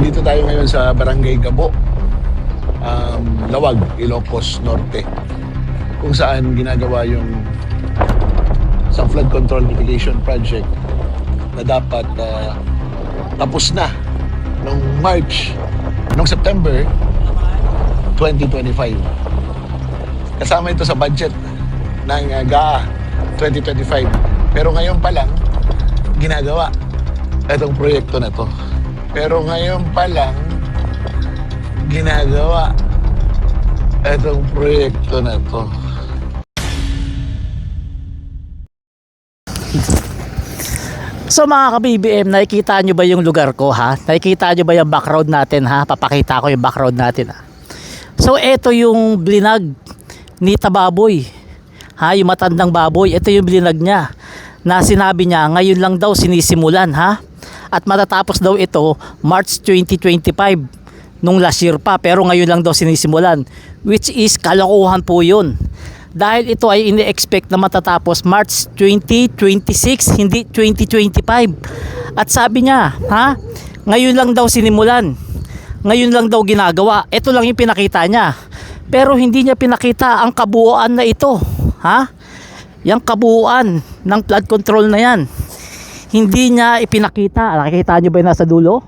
Nandito tayo ngayon sa Barangay Gabo, Lawag, Ilocos Norte, kung saan ginagawa yung isang flood control mitigation project na dapat tapos na noong September 2025. Kasama ito sa budget ng GAA 2025. Pero ngayon pa lang ginagawa itong proyekto na to. Pero ngayon pa lang ginagawa itong proyekto na to. So mga ka-BBM, nakikita nyo ba yung lugar ko, ha? Nakikita nyo ba yung background natin, ha? Papakita ko yung background natin, ha? So ito yung blinag ni Tababoy, ha? Yung matandang baboy, ito yung blinag niya na sinabi niya ngayon lang daw sinisimulan, ha? At matatapos daw ito March 2025 nung last year pa, pero ngayon lang daw sinisimulan, which is kalokohan po yun. Dahil ito ay ini-expect na matatapos March 2026, hindi 2025. At sabi niya, ha? Ngayon lang daw sinimulan. Ngayon lang daw ginagawa. Ito lang yung pinakita niya. Pero hindi niya pinakita ang kabuuan na ito, ha? Yang kabuuan ng flood control na yan. Hindi niya ipinakita. Nakikita niyo ba yung nasa dulo?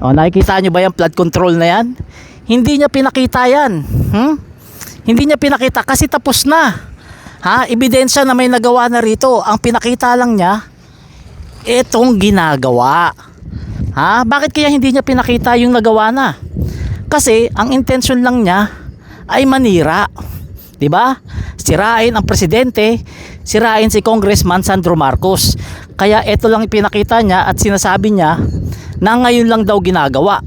O, nakikita niyo ba yung flood control na yan? Hindi niya pinakita yan. Hindi niya pinakita kasi tapos na. Ha? Ebidensya na may nagawa na rito. Ang pinakita lang niya itong ginagawa. Ha? Bakit kaya hindi niya pinakita yung nagawa na? Kasi ang intention lang niya ay manira. 'Di ba? Sirain ang presidente, sirain si Congressman Sandro Marcos. Kaya ito lang ipinakita niya at sinasabi niya na ngayon lang daw ginagawa.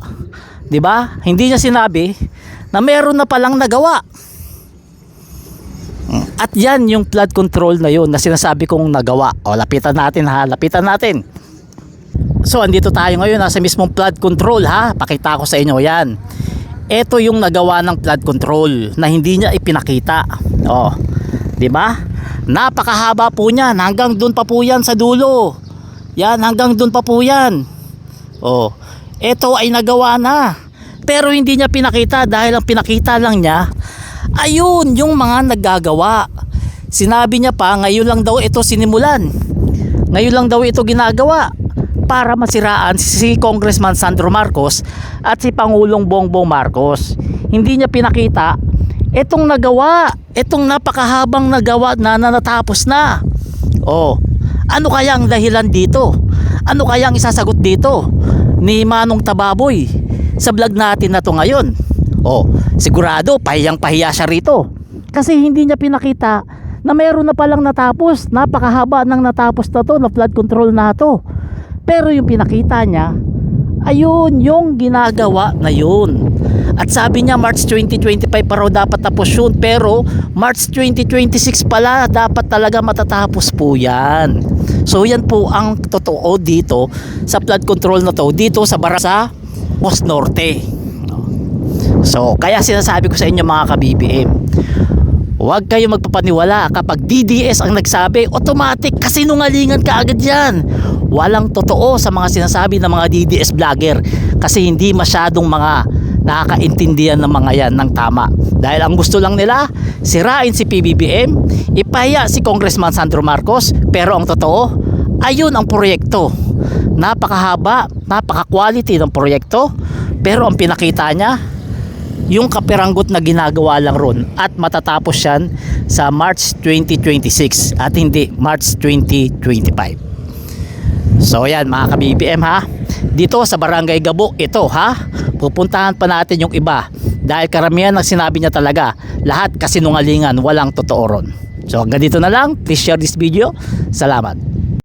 'Di ba? Hindi niya sinabi na meron na palang nagawa. At yan yung flood control na yun na sinasabi kong nagawa. O, lapitan natin, ha, lapitan natin. So andito tayo ngayon nasa mismong flood control, ha. Pakita ko sa inyo yan. Ito yung nagawa ng flood control na hindi niya ipinakita. O, di ba? Napakahaba po niyan, hanggang doon pa po yan sa dulo. Yan, hanggang doon pa po yan. O, ito ay nagawa na. Pero hindi niya pinakita dahil ang pinakita lang niya ayun yung mga naggagawa. Sinabi niya pa ngayon lang daw ito sinimulan. Ngayon lang daw ito ginagawa para masiraan si Congressman Sandro Marcos at si Pangulong Bongbong Marcos. Hindi niya pinakita itong nagawa, itong napakahabang nagawa na natapos na. Oh, ano kaya ang dahilan dito? Ano kaya ang isasagot dito ni Manong Tababoy sa vlog natin na to ngayon? Oh, sigurado pahiyang-pahiya siya rito. Kasi hindi niya pinakita na mayroon na palang natapos. Napakahaba ng natapos na to, na flood control na to. Pero yung pinakita niya, ayun, yung ginagawa na yun. At sabi niya March 2025 pa raw dapat tapos yun. Pero March 2026 pala dapat talaga matatapos po yan. So yan po ang totoo dito sa flood control na to, dito sa Barangay Ilocos Norte. So kaya sinasabi ko sa inyo mga ka-BBM, huwag kayo magpapaniwala kapag DDS ang nagsabi, automatic kasinungalingan ka agad yan. Walang totoo sa mga sinasabi ng mga DDS vlogger kasi hindi masyadong mga nakakaintindihan ng mga yan ng tama. Dahil ang gusto lang nila, sirain si PBBM, ipahiya si Congressman Sandro Marcos, pero ang totoo, ayun ang proyekto. Napakahaba, napaka-quality ng proyekto, pero ang pinakita niya, yung kaperanggot na ginagawa lang ron at matatapos yan sa March 2026 at hindi March 2025. So yan mga ka-BBM, ha, dito sa Barangay Gabo ito, ha, pupuntahan pa natin yung iba dahil karamihan ng sinabi niya talaga lahat kasinungalingan, walang totoo ron. So hanggang dito na lang, please share this video. Salamat.